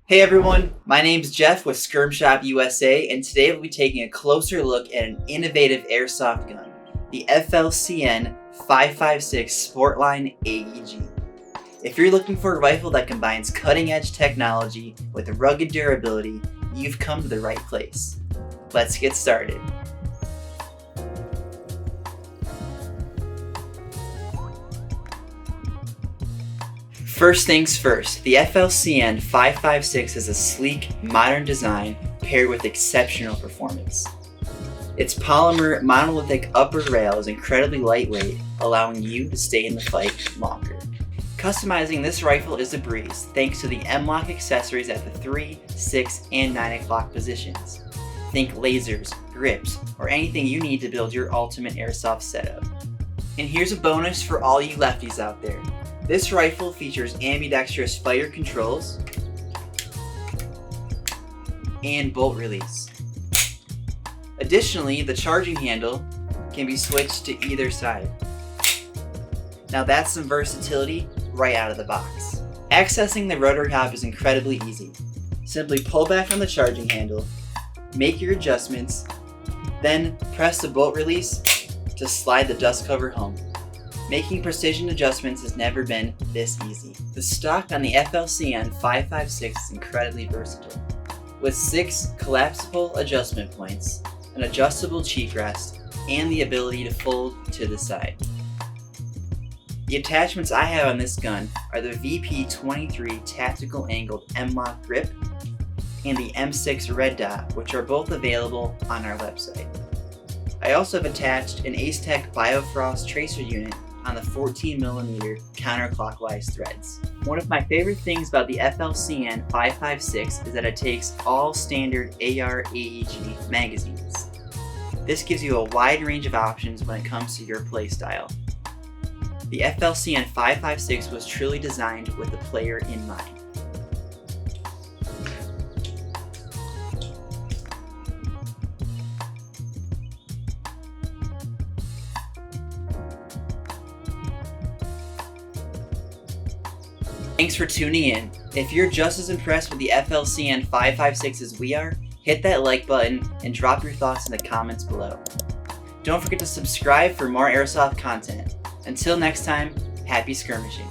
Hey everyone, my name's Jeff with Skirmshop USA, and today we'll be taking a closer look at an innovative airsoft gun, the FLCN 5.56 Sportline AEG. If you're looking for a rifle that combines cutting-edge technology with rugged durability, you've come to the right place. Let's get started. First things first, the FLCN 5.56 is a sleek, modern design paired with exceptional performance. Its polymer monolithic upper rail is incredibly lightweight, allowing you to stay in the fight longer. Customizing this rifle is a breeze thanks to the MLOK accessories at the 3, 6, and 9 o'clock positions. Think lasers, grips, or anything you need to build your ultimate airsoft setup. And here's a bonus for all you lefties out there. This rifle features ambidextrous fire controls and bolt release. Additionally, the charging handle can be switched to either side. Now that's some versatility right out of the box. Accessing the rotary hop is incredibly easy. Simply pull back on the charging handle, make your adjustments, then press the bolt release to slide the dust cover home. Making precision adjustments has never been this easy. The stock on the FLCN 5.56 is incredibly versatile. With 6 collapsible adjustment points, an adjustable cheek rest, and the ability to fold to the side. The attachments I have on this gun are the VP23 Tactical Angled MLOK grip and the M6 Red Dot, which are both available on our website. I also have attached an Ace-Tech Biofrost tracer unit on the 14mm counterclockwise threads. One of my favorite things about the FLCN 5.56 is that it takes all standard AR-AEG magazines. This gives you a wide range of options when it comes to your playstyle. The FLCN 5.56 was truly designed with the player in mind. Thanks for tuning in. If you're just as impressed with the FLCN 5.56 as we are, hit that like button and drop your thoughts in the comments below. Don't forget to subscribe for more airsoft content. Until next time, happy skirmishing.